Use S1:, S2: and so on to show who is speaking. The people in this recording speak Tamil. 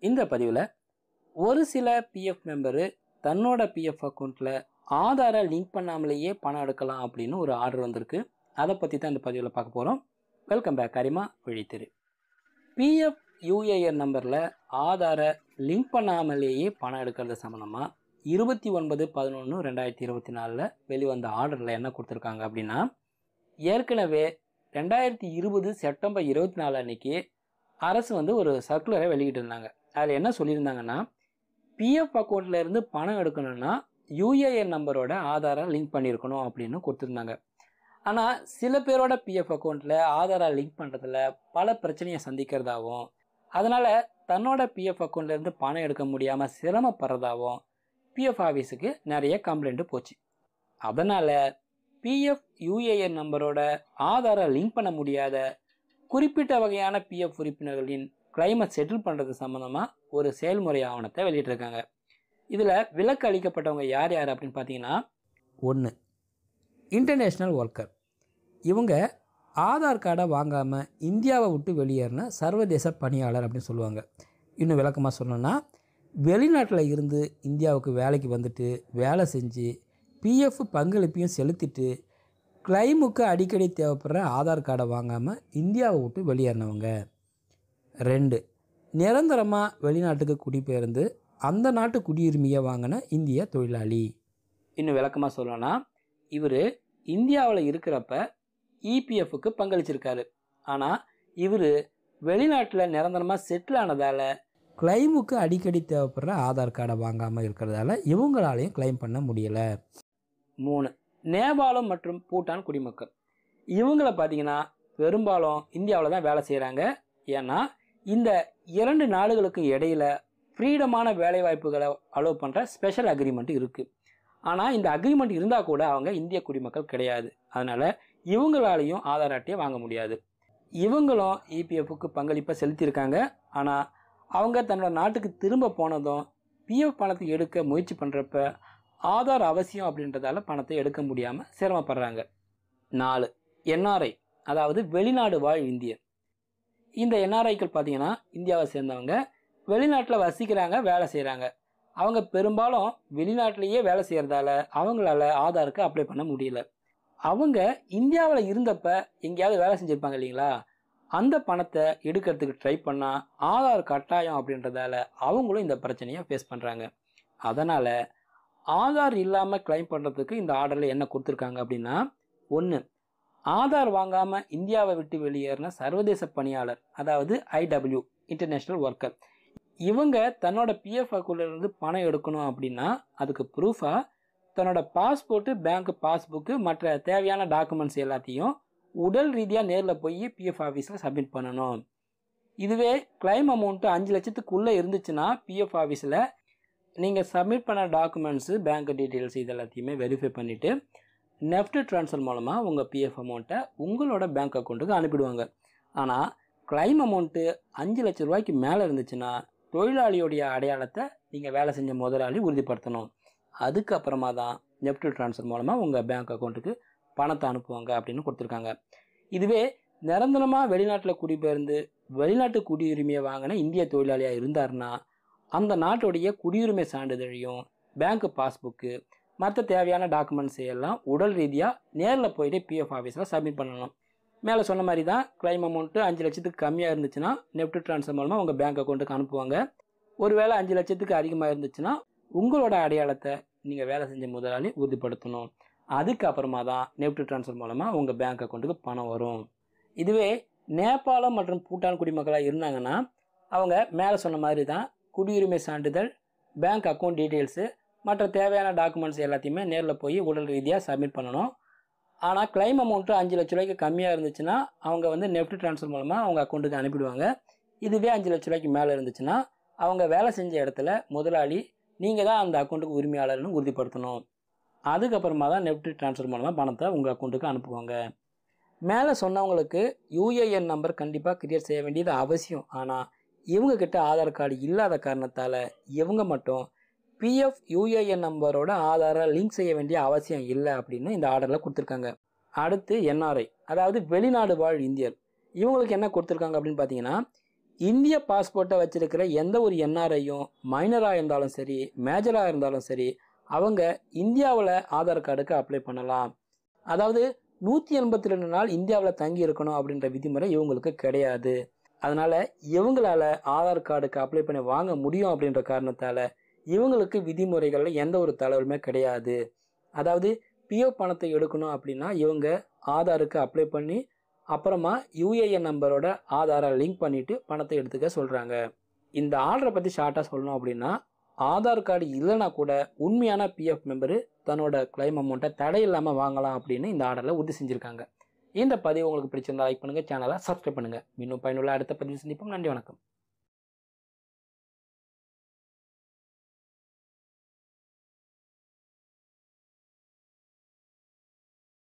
S1: இந்த பதிவில் ஒரு சில பிஎஃப் மெம்பரு தன்னோட பிஎஃப் அக்கௌண்ட்டில் ஆதாரை லிங்க் பண்ணாமலேயே பணம் எடுக்கலாம் அப்படின்னு ஒரு ஆர்டர் வந்திருக்கு. அதை பற்றி தான் இந்த பதிவில் பார்க்க போகிறோம். வெல்கம் பேக் அரிமா விழித்திரு. பிஎஃப் யூஏஎன் நம்பரில் ஆதாரை லிங்க் பண்ணாமலேயே பணம் எடுக்கிறது சம்மந்தமாக 29/11/2024 வெளிவந்த ஆர்டரில் என்ன கொடுத்துருக்காங்க அப்படின்னா, ஏற்கனவே 2020 செப்டம்பர் 24 அன்னைக்கு அரசு ஒரு சர்க்குலரை வெளியிட்டு இருந்தாங்க. அதில் என்ன சொல்லியிருந்தாங்கன்னா, பிஎஃப் அக்கௌண்ட்டில் இருந்து பணம் எடுக்கணும்னா யூஏஎன் நம்பரோட ஆதாரை லிங்க் பண்ணியிருக்கணும் அப்படின்னு கொடுத்துருந்தாங்க. ஆனால் சில பேரோட பிஎஃப் அக்கௌண்ட்டில் ஆதாரை லிங்க் பண்ணுறதுல பல பிரச்சனையை சந்திக்கிறதாகவும், அதனால் தன்னோட பிஎஃப் அக்கௌண்ட்லேருந்து பணம் எடுக்க முடியாமல் சிரமப்படுறதாகவும் பிஎஃப் ஆஃபீஸுக்கு நிறைய கம்ப்ளைண்ட்டு போச்சு. அதனால் பிஎஃப் யூஏஎன் நம்பரோட ஆதாரை லிங்க் பண்ண முடியாத குறிப்பிட்ட வகையான பிஎஃப் உறுப்பினர்களின் கிளைமை செட்டில் பண்ணுறது சம்மந்தமாக ஒரு செயல்முறை ஆவணத்தை வெளியிட்டிருக்காங்க. இதில் விலக்கு அளிக்கப்பட்டவங்க யார் யார் அப்படின்னு பார்த்தீங்கன்னா, 1 இன்டர்நேஷ்னல் ஒர்க்கர். இவங்க ஆதார் கார்டை வாங்காமல் இந்தியாவை விட்டு வெளியேறின சர்வதேச பணியாளர் அப்படின்னு சொல்லுவாங்க. இன்னும் விளக்கமாக சொல்லணும்னா, வெளிநாட்டில் இருந்து இந்தியாவுக்கு வேலைக்கு வந்துட்டு வேலை செஞ்சு பிஎஃப் பங்களிப்பையும் செலுத்திட்டு கிளைமுக்கு அடிக்கடி தேவைப்படுற ஆதார் கார்டை வாங்காமல் இந்தியாவை விட்டு வெளியேறினவங்க. 2 நிரந்தரமாக வெளிநாட்டுக்கு குடிபெயர்ந்து அந்த நாட்டு குடியுரிமையை வாங்கின இந்திய தொழிலாளி. இன்னும் விளக்கமாக சொல்லணும்னா, இவர் இந்தியாவில் இருக்கிறப்ப இபிஎஃப்க்கு பங்களிச்சிருக்காரு. ஆனால் இவர் வெளிநாட்டில் நிரந்தரமாக செட்டில் ஆனதால் கிளைமுக்கு அடிக்கடி தேவைப்படுற ஆதார் கார்டை வாங்காமல் இருக்கிறதால இவங்களாலையும் கிளைம் பண்ண முடியலை. 3 நேபாளம் மற்றும் பூட்டான் குடிமக்கள். இவங்களை பார்த்தீங்கன்னா பெரும்பாலும் இந்தியாவில் தான் வேலை செய்கிறாங்க. ஏன்னா இந்த 2 நாடுகளுக்கு இடையில் ஃப்ரீடமான வேலைவாய்ப்புகளை அலோவ் பண்ணுற ஸ்பெஷல் அக்ரிமெண்ட் இருக்குது. ஆனால் இந்த அக்ரிமெண்ட் இருந்தால் கூட அவங்க இந்திய குடிமக்கள் கிடையாது. அதனால் இவங்களாலையும் ஆதார் அட்டையை வாங்க முடியாது. இவங்களும் இபிஎஃப்க்கு பங்களிப்பை செலுத்தியிருக்காங்க. ஆனால் அவங்க தன்னோட நாட்டுக்கு திரும்ப போனதும் பிஎஃப் பணத்தை எடுக்க முயற்சி பண்ணுறப்ப ஆதார் அவசியம் அப்படின்றதால பணத்தை எடுக்க முடியாமல் சிரமப்படுறாங்க. 4 என்ஆர்ஐ, அதாவது வெளிநாடு வாழ் இந்தியர். இந்த என்ஆர்ஐக்கள் பார்த்தீங்கன்னா இந்தியாவை சேர்ந்தவங்க வெளிநாட்டில் வசிக்கிறாங்க, வேலை செய்கிறாங்க. அவங்க பெரும்பாலும் வெளிநாட்டிலேயே வேலை செய்கிறதால அவங்களால ஆதாருக்கு அப்ளை பண்ண முடியல. அவங்க இந்தியாவில் இருந்தப்ப எங்கேயாவது வேலை செஞ்சுருப்பாங்க இல்லைங்களா, அந்த பணத்தை எடுக்கிறதுக்கு ட்ரை பண்ணால் ஆதார் கட்டாயம் அப்படின்றதால அவங்களும் இந்த பிரச்சனையை ஃபேஸ் பண்ணுறாங்க. அதனால் ஆதார் இல்லாமல் கிளைம் பண்ணுறதுக்கு இந்த ஆர்டரில் என்ன கொடுத்துருக்காங்க அப்படின்னா, 1 ஆதார் வாங்காமல் இந்தியாவை விட்டு வெளியேறின சர்வதேச பணியாளர், அதாவது ஐடபிள்யூ இன்டர்நேஷ்னல் ஒர்க்கர். இவங்க தன்னோட பிஎஃப் அக்கௌண்ட்லேருந்து பணம் எடுக்கணும் அப்படின்னா அதுக்கு ப்ரூஃபாக தன்னோட பாஸ்போர்ட்டு, பேங்க் பாஸ்புக்கு, மற்ற தேவையான டாக்குமெண்ட்ஸ் எல்லாத்தையும் உடல் ரீதியாக நேரில் போய் பிஎஃப் ஆஃபீஸில் சப்மிட் பண்ணணும். இதுவே கிளைம் அமௌண்ட்டு 5 லட்சத்துக்குள்ளே இருந்துச்சுன்னா பிஎஃப் ஆஃபீஸில் நீங்கள் சப்மிட் பண்ண டாக்குமெண்ட்ஸு, பேங்க் டீட்டெயில்ஸ் இது எல்லாத்தையுமே வெரிஃபை பண்ணிவிட்டு நெஃப்ட் ட்ரான்ஸ்ஃபர் மூலமாக உங்கள் பிஎஃப் அமௌண்ட்டை உங்களோட பேங்க் அக்கௌண்ட்டுக்கு அனுப்பிடுவாங்க. ஆனால் கிளைம் அமௌண்ட்டு 5 லட்ச ரூபாய்க்கு மேலே இருந்துச்சுன்னா தொழிலாளியோடைய அடையாளத்தை நீங்கள் வேலை செஞ்ச முதலாளி உறுதிப்படுத்தணும். அதுக்கப்புறமா தான் நெஃப்ட் ட்ரான்ஸ்ஃபர் மூலமாக உங்கள் பேங்க் அக்கௌண்ட்டுக்கு பணத்தை அனுப்புவாங்க அப்படின்னு கொடுத்துருக்காங்க. இதுவே நிரந்தரமாக வெளிநாட்டில் குடிபெயர்ந்து வெளிநாட்டு குடியுரிமையை வாங்கின இந்திய தொழிலாளியாக இருந்தாருன்னா அந்த நாட்டுடைய குடியுரிமை சான்றிதழையும், பேங்க் பாஸ்புக்கு, மற்ற தேவையான டாக்குமெண்ட்ஸ் எல்லாம் உடல் ரீதியாக நேரில் போயிட்டு பிஎஃப் ஆஃபீஸில் சப்மிட் பண்ணணும். மேலே சொன்ன மாதிரி தான் கிளைம் அமௌண்ட்டு 5 லட்சத்துக்கு கம்மியாக இருந்துச்சுன்னா நெஃப்ட் ட்ரான்ஸ்ஃபர் மூலமாக உங்கள் பேங்க் அக்கௌண்ட்டுக்கு அனுப்புவாங்க. ஒருவேளை 5 லட்சத்துக்கு அதிகமாக இருந்துச்சுன்னா உங்களோட அடையாளத்தை நீங்கள் வேலை செஞ்ச முதலாளி உறுதிப்படுத்தணும். அதுக்கப்புறமா தான் நெஃப்ட் ட்ரான்ஸ்ஃபர் மூலமாக உங்கள் பேங்க் அக்கௌண்ட்டுக்கு பணம் வரும். இதுவே நேபாளம் மற்றும் பூட்டான் குடிமக்களாக இருந்தாங்கன்னா அவங்க மேலே சொன்ன மாதிரி தான் குடியுரிமை சான்றிதழ், பேங்க் அக்கௌண்ட் டீட்டெயில்ஸு, மற்ற தேவையான டாக்குமெண்ட்ஸ் எல்லாத்தையுமே நேரில் போய் உடல் ரீதியாக சப்மிட் பண்ணணும். ஆனால் கிளைம் அமௌண்ட்டு 5 லட்ச ரூபாய்க்கு கம்மியாக இருந்துச்சுன்னா அவங்க நெஃப்ட் ட்ரான்ஸ்ஃபர் மூலமாக அவங்க அக்கௌண்ட்டுக்கு அனுப்பிடுவாங்க. இதுவே 5 லட்ச ரூபாய்க்கு மேலே இருந்துச்சுன்னா அவங்க வேலை செஞ்ச இடத்துல முதலாளி நீங்கள் தான் அந்த அக்கௌண்ட்டுக்கு உரிமையாளர்னு உறுதிப்படுத்தணும். அதுக்கப்புறமா தான் நெஃப்ட் ட்ரான்ஸ்ஃபர் மூலமாக பணத்தை உங்கள் அக்கௌண்ட்டுக்கு அனுப்புவாங்க. மேலே சொன்னவங்களுக்கு யூஏஎன் நம்பர் கண்டிப்பாக கிரியேட் செய்ய வேண்டியது அவசியம். ஆனால் இவங்கக்கிட்ட ஆதார் கார்டு இல்லாத காரணத்தால் இவங்க மட்டும் பிஎஃப் யூஏஎன் நம்பரோட ஆதாரை லிங்க் செய்ய வேண்டிய அவசியம் இல்லை அப்படின்னு இந்த ஆர்டரில் கொடுத்துருக்காங்க. அடுத்து என்ஆர்ஐ, அதாவது வெளிநாடு வாழ் இந்தியர். இவங்களுக்கு என்ன கொடுத்துருக்காங்க அப்படின்னு பார்த்தீங்கன்னா, இந்திய பாஸ்போர்ட்டை வச்சிருக்கிற எந்த ஒரு என்ஆர்ஐயும் மைனராக இருந்தாலும் சரி மேஜராக இருந்தாலும் சரி அவங்க இந்தியாவில் ஆதார் கார்டுக்கு அப்ளை பண்ணலாம். அதாவது 182 நாள் இந்தியாவில் தங்கி இருக்கணும் அப்படின்ற விதிமுறை இவங்களுக்கு கிடையாது. அதனால இவங்களால ஆதார் கார்டுக்கு அப்ளை பண்ணி வாங்க முடியும் அப்படின்ற காரணத்தால் இவங்களுக்கு விதிமுறைகளில் எந்த ஒரு தளர்வுமே கிடையாது. அதாவது பிஎஃப் பணத்தை எடுக்கணும் அப்படின்னா இவங்க ஆதாருக்கு அப்ளை பண்ணி அப்புறமா யூஏஎன் நம்பரோட ஆதாரை லிங்க் பண்ணிவிட்டு பணத்தை எடுத்துக்க சொல்கிறாங்க. இந்த ஆர்டரை பற்றி ஷார்ட்டாக சொல்லணும் அப்படின்னா ஆதார் கார்டு இல்லைனா கூட உண்மையான பிஎஃப் மெம்பரு தன்னோட கிளைம் அமௌண்ட்டை தடை இல்லாமல் வாங்கலாம் அப்படின்னு இந்த ஆர்டரில் உறுதி செஞ்சுருக்காங்க. இந்த பதிவு உங்களுக்கு பிடிச்சிருந்தா லைக் பண்ணுங்கள், சேனலை சப்ஸ்கிரைப் பண்ணுங்கள். இன்னும் பயனுள்ள அடுத்த பதிவு சந்திப்போம். நன்றி, வணக்கம்.